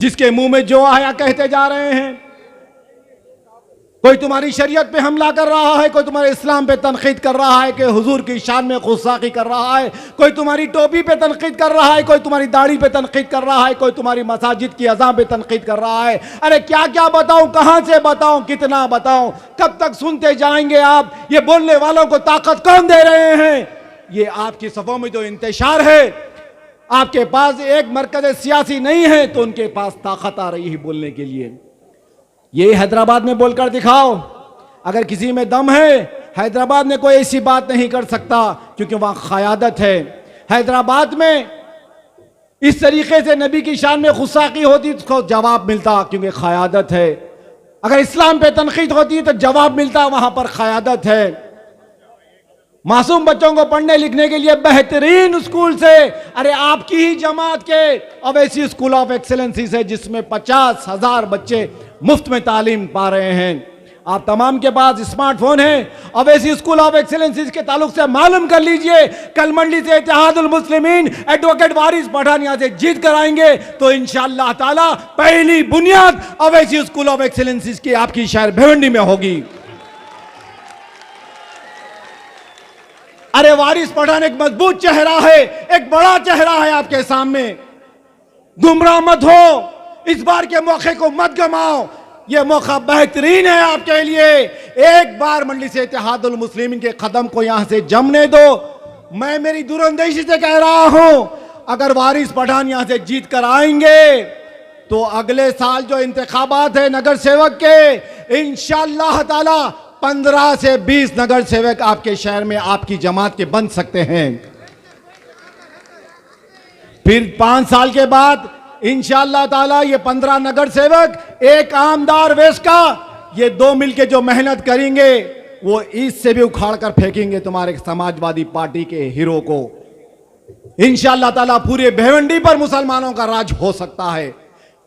जिसके मुंह में जो आया कहते जा रहे हैं। कोई तुम्हारी शरीयत पे हमला कर रहा है, कोई तुम्हारे इस्लाम पे तनकीद कर रहा है कि हुजूर की शान में गुस्ताखी कर रहा है, कोई तुम्हारी टोपी पे तनकीद कर रहा है, कोई तुम्हारी दाढ़ी पे तनकीद कर रहा है, कोई तुम्हारी मसाजिद की अज़ां पे तनकीद कर रहा है। अरे क्या क्या बताऊं, कहां से बताऊं, कितना बताऊं, कब तक सुनते जाएंगे आप? ये बोलने वालों को ताकत कौन दे रहे हैं? ये आपकी सफ़ों में जो इंतशार है, आपके पास एक मरकज़ सियासी नहीं है तो उनके पास ताकत आ रही है बोलने के लिए। ये हैदराबाद में बोलकर दिखाओ, अगर किसी में दम है हैदराबाद में कोई ऐसी बात नहीं कर सकता, क्योंकि वहां क़यादत है। हैदराबाद में इस तरीके से नबी की शान में गुस्ताखी होती तो उसको जवाब मिलता, क्योंकि क़यादत है। अगर इस्लाम पे तनकीद होती तो जवाब मिलता, वहां पर क़यादत है। मासूम बच्चों को पढ़ने लिखने के लिए बेहतरीन स्कूल से, अरे आपकी ही जमात के अवैसी स्कूल ऑफ एक्सेलेंसी से, जिसमें 50,000 बच्चे मुफ्त में तालीम पा रहे हैं। आप तमाम के पास स्मार्टफोन है। अवैसी स्कूल ऑफ एक्सेलेंसी के ताल्लुक से मालूम कर लीजिए, कल मंडी से इत्तेहादुल मुस्लिमीन एडवोकेट वारिस पठान यहां से जीत कर आएंगे तो इंशाअल्लाह ताला पहली बुनियाद अवैसी स्कूल ऑफ एक्सेलेंसी की आपकी शहर भिवंडी में होगी। अरे वारिस पठान एक मजबूत चेहरा है, एक बड़ा चेहरा है आपके सामने। गुमराह मत हो, इस बार के मौके को मत गमाओ, यह मौका बेहतरीन है आपके लिए। एक बार मंडी से इत्तेहादुल मुस्लिमीन के कदम को यहां से जमने दो। मैं मेरी दूरअंदेशी से कह रहा हूं, अगर वारिस पठान यहां से जीत कर आएंगे तो अगले साल जो इंतखाबात है नगर सेवक के, इंशाअल्लाह ताला 15 से 20 नगर सेवक आपके शहर में आपकी जमात के बन सकते हैं। फिर 5 साल के बाद इंशाअल्लाह ताला ये 15 नगर सेवक, एक आमदार वेश का, ये 2 मिलके जो मेहनत करेंगे वो ईद से भी उखाड़ कर फेंकेंगे तुम्हारे समाजवादी पार्टी के हीरो को। इंशाअल्लाह ताला पूरे भिवंडी पर मुसलमानों का राज हो सकता है।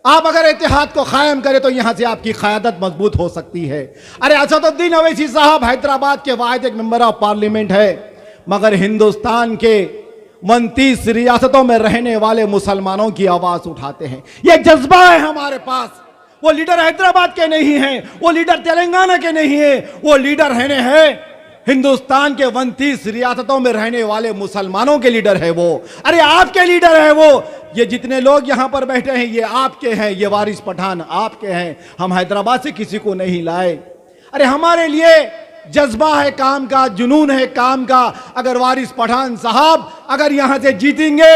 आप अगर इत्तेहाद को कायम करें तो यहां से आपकी क़यादत मजबूत हो सकती है। अरे असदुद्दीन अवैसी साहब हैदराबाद के वाहिद एक मेंबर ऑफ पार्लियामेंट है, मगर हिंदुस्तान के 29 रियासतों में रहने वाले मुसलमानों की आवाज उठाते हैं। यह जज्बा है हमारे पास। वो लीडर हैदराबाद के नहीं है, वो लीडर तेलंगाना के नहीं है, वो लीडर है हिंदुस्तान के 29 रियासतों में रहने वाले मुसलमानों के लीडर है वो। अरे आपके लीडर है वो। ये जितने लोग यहां पर बैठे हैं ये आपके हैं, ये वारिस पठान आपके हैं। हम हैदराबाद से किसी को नहीं लाए। अरे हमारे लिए जज्बा है काम का, जुनून है काम का। अगर वारिस पठान साहब अगर यहां से जीतेंगे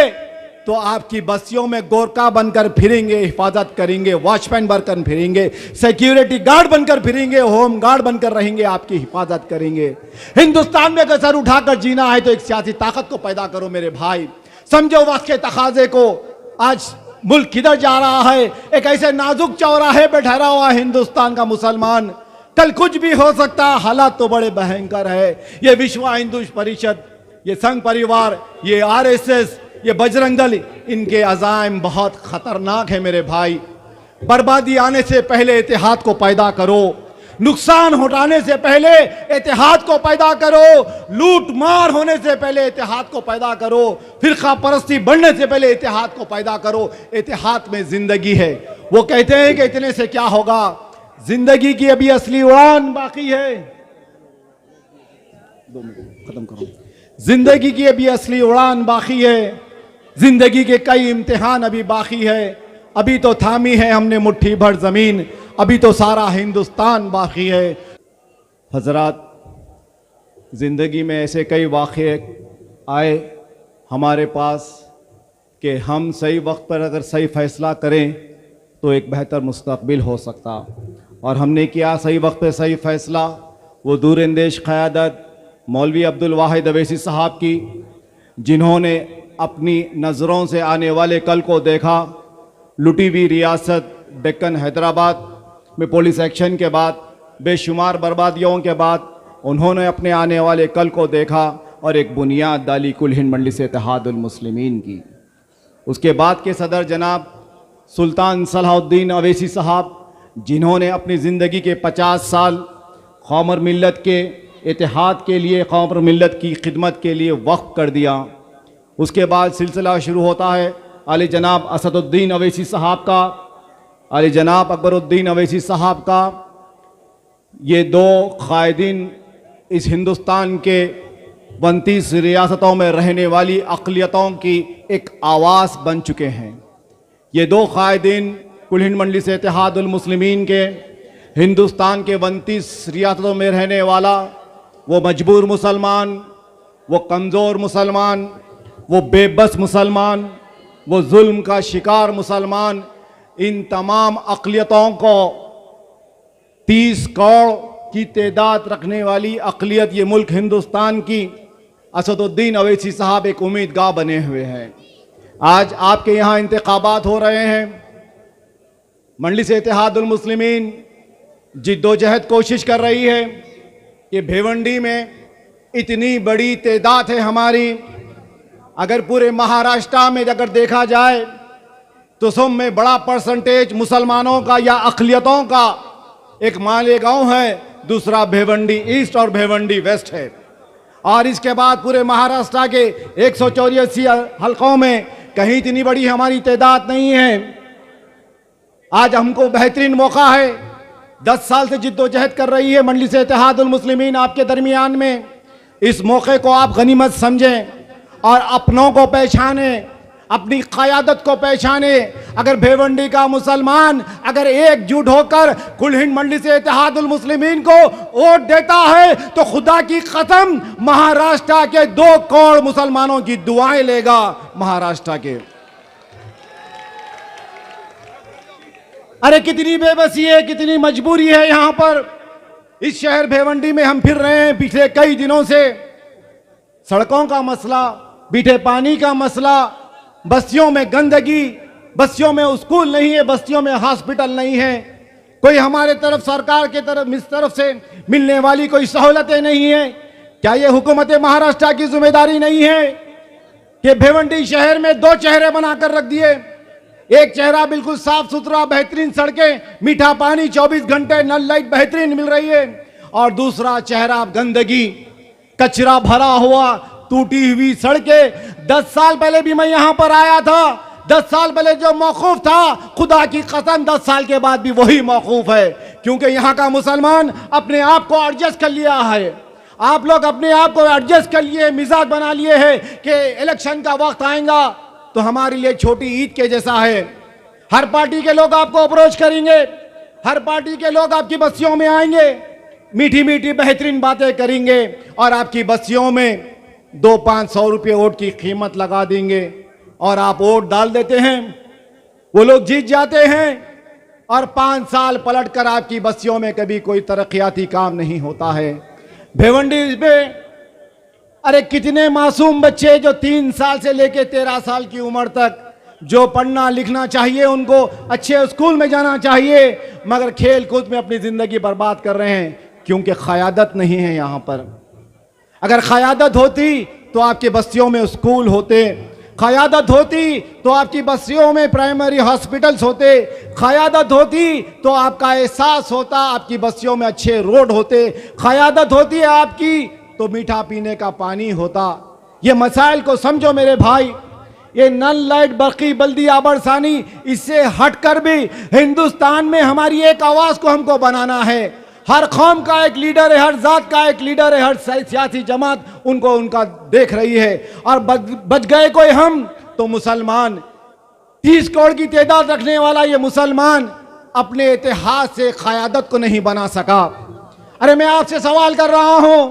तो आपकी बस्तियों में गोरखा बनकर फिरेंगे, हिफाजत करेंगे, वॉचमैन बनकर फिरेंगे, सिक्योरिटी गार्ड बनकर फिरेंगे, होम गार्ड बनकर रहेंगे, आपकी हिफाजत करेंगे। हिंदुस्तान में अगर सर उठाकर जीना है तो एक सियासी ताकत को पैदा करो मेरे भाई। समझो वक्त के तकाजे को। आज मुल्क किधर जा रहा है? एक ऐसे नाजुक चौराहे पे ठहरा हुआ हिंदुस्तान का मुसलमान, कल कुछ भी हो सकता है। हालात तो बड़े भयंकर है। ये विश्व हिंदू परिषद, ये संघ परिवार, ये RSS, ये बजरंग दल, इनके अज़ाइम बहुत खतरनाक है मेरे भाई। बर्बादी आने से पहले इत्तेहाद को पैदा करो, नुकसान हटाने से पहले इत्तेहाद को पैदा करो, लूट मार होने से पहले इत्तेहाद को पैदा करो, फिरका परस्ती बढ़ने से पहले इत्तेहाद को पैदा करो। इत्तेहाद में जिंदगी है। वो कहते हैं कि इतने से क्या होगा, जिंदगी की अभी असली उड़ान बाकी है। 2 मिनट खत्म करो। जिंदगी की अभी असली उड़ान बाकी है। जिंदगी के कई इम्तिहान अभी बाकी है। अभी तो थामी है हमने मुट्ठी भर जमीन, अभी तो सारा हिंदुस्तान बाकी है। हजरात, जिंदगी में ऐसे कई वाक़े आए हमारे पास कि हम सही वक्त पर अगर सही फैसला करें तो एक बेहतर मुस्तकबिल हो सकता। और हमने किया सही वक्त पे सही फैसला। वो दूरअंदेश क़यादत मौलवी अब्दुल वाहिद अवैसी साहब की, जिन्होंने अपनी नज़रों से आने वाले कल को देखा। लुटी हुई रियासत डेक्कन हैदराबाद में पुलिस एक्शन के बाद, बेशुमार बर्बादियों के बाद उन्होंने अपने आने वाले कल को देखा और एक बुनियाद डाली कुल हिंद मंडी से इत्तेहादुल मुस्लिमीन की। उसके बाद के सदर जनाब सुल्तान सलाहुद्दीन अवैसी साहब, जिन्होंने अपनी ज़िंदगी के 50 साल कौम और मिल्लत के इत्तेहाद के लिए, कौम और मिल्लत की खिदमत के लिए वक्फ कर दिया। उसके बाद सिलसिला शुरू होता है आले जनाब असदुद्दीन अवैसी साहब का, अली जनाब अकबरुद्दीन अवैसी साहब का ये दो कायदीन इस हिंदुस्तान के 32 रियासतों में रहने वाली अक़लियतों की एक आवाज़ बन चुके हैं। ये दो कायदीन कुल हिंद मजलिस इत्तेहादुल मुस्लिमीन के हिंदुस्तान के 32 रियासतों में रहने वाला वो मजबूर मुसलमान, वो कमज़ोर मुसलमान, वो बेबस मुसलमान, वो जुल्म का शिकार मुसलमान, इन तमाम अक़लियतों को 30 करोड़ की तादाद रखने वाली अक़लियत ये मुल्क हिंदुस्तान की असदुद्दीन अवैसी साहब एक उम्मीदगाह बने हुए हैं। आज आपके यहाँ इंतखाबात हो रहे हैं। मजलिस इत्तेहादुल मुस्लिमीन जिद्दोजहद कोशिश कर रही है कि भिवंडी में इतनी बड़ी तादाद है हमारी, अगर पूरे महाराष्ट्र में अगर देखा जाए तो सब में बड़ा परसेंटेज मुसलमानों का या अक़लियतों का एक मालेगांव है, दूसरा भिवंडी ईस्ट और भिवंडी वेस्ट है। और इसके बाद पूरे महाराष्ट्र के 184 हलकों में कहीं इतनी बड़ी हमारी तादाद नहीं है। आज हमको बेहतरीन मौका है, 10 साल से जिद्दोजहद कर रही है मजलिस इत्तेहादुल मुस्लिमीन आपके दरमियान में। इस मौके को आप गनीमत समझें और अपनों को पहचाने, अपनी क़यादत को पहचाने। अगर भिवंडी का मुसलमान अगर एकजुट होकर कुल हिंद मजलिस इत्तेहादुल मुस्लिमीन को वोट देता है तो खुदा की कसम महाराष्ट्र के 2 करोड़ मुसलमानों की दुआएं लेगा। महाराष्ट्र के अरे कितनी बेबसी है, कितनी मजबूरी है। यहां पर इस शहर भिवंडी में हम फिर रहे हैं पिछले कई दिनों से। सड़कों का मसला, मीठे पानी का मसला, बस्तियों में गंदगी, बस्तियों में स्कूल नहीं है, बस्तियों में हॉस्पिटल नहीं है, कोई हमारे तरफ सरकार के तरफ से मिलने वाली कोई सहूलतें नहीं है। क्या ये हुकूमत महाराष्ट्र की जिम्मेदारी नहीं है कि भिवंडी शहर में 2 चेहरे बनाकर रख दिए? एक चेहरा बिल्कुल साफ सुथरा, बेहतरीन सड़कें, मीठा पानी, 24 घंटे नल लाइट बेहतरीन मिल रही है, और दूसरा चेहरा गंदगी, कचरा भरा हुआ, टूटी हुई सड़कें। 10 साल पहले भी मैं यहां पर आया था। 10 साल पहले जो मौकूफ था, खुदा की कसम 10 साल के बाद भी वही मौकूफ है, क्योंकि यहां का मुसलमान अपने आप को एडजस्ट कर लिया है। आप लोग अपने आप को एडजस्ट कर लिए, मिजाज बना लिए है कि इलेक्शन का वक्त आएगा तो हमारे लिए छोटी ईद के जैसा है। हर पार्टी के लोग आपको अप्रोच करेंगे, हर पार्टी के लोग आपकी बस्तियों में आएंगे, मीठी मीठी बेहतरीन बातें करेंगे और आपकी बस्तियों में 200-500 रुपये वोट की कीमत लगा देंगे और आप वोट डाल देते हैं। वो लोग जीत जाते हैं और 5 साल पलट कर आपकी बस्तियों में कभी कोई तरक्याती काम नहीं होता है। भिवंडी में अरे कितने मासूम बच्चे जो 3 साल से लेकर 13 साल की उम्र तक जो पढ़ना लिखना चाहिए, उनको अच्छे स्कूल में जाना चाहिए, मगर खेल कूद में अपनी ज़िंदगी बर्बाद कर रहे हैं क्योंकि क़यादत नहीं है यहाँ पर। अगर क़यादत होती तो आपकी बस्तियों में स्कूल होते, क़यादत होती तो आपकी बस्तियों में प्राइमरी हॉस्पिटल्स होते, क़यादत होती तो आपका एहसास होता, आपकी बस्तियों में अच्छे रोड होते, क़यादत होती है आपकी तो मीठा पीने का पानी होता। ये मसाइल को समझो मेरे भाई। ये नल लाइट बरकी बल्दी आबरसानी, इससे हटकर भी हिंदुस्तान में हमारी एक आवाज़ को हमको बनाना है। हर कौम का एक लीडर है, हर जात का एक लीडर है, हर सियासी जमात उनको उनका देख रही है, और बच गए कोई हम तो मुसलमान। 30 करोड़ की तादाद रखने वाला ये मुसलमान अपने इतिहास से क़यादत को नहीं बना सका। अरे मैं आपसे सवाल कर रहा हूं,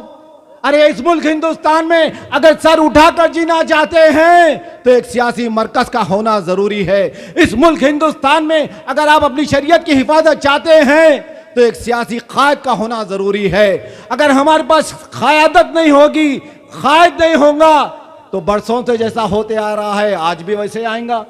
अरे इस मुल्क हिंदुस्तान में अगर सर उठाकर जीना चाहते हैं तो एक सियासी मरकज का होना जरूरी है। इस मुल्क हिंदुस्तान में अगर आप अपनी शरीयत की हिफाजत चाहते हैं तो एक सियासी कायद का होना जरूरी है। अगर हमारे पास क़यादत नहीं होगी, कायद नहीं होगा, तो बरसों से जैसा होते आ रहा है आज भी वैसे आएगा।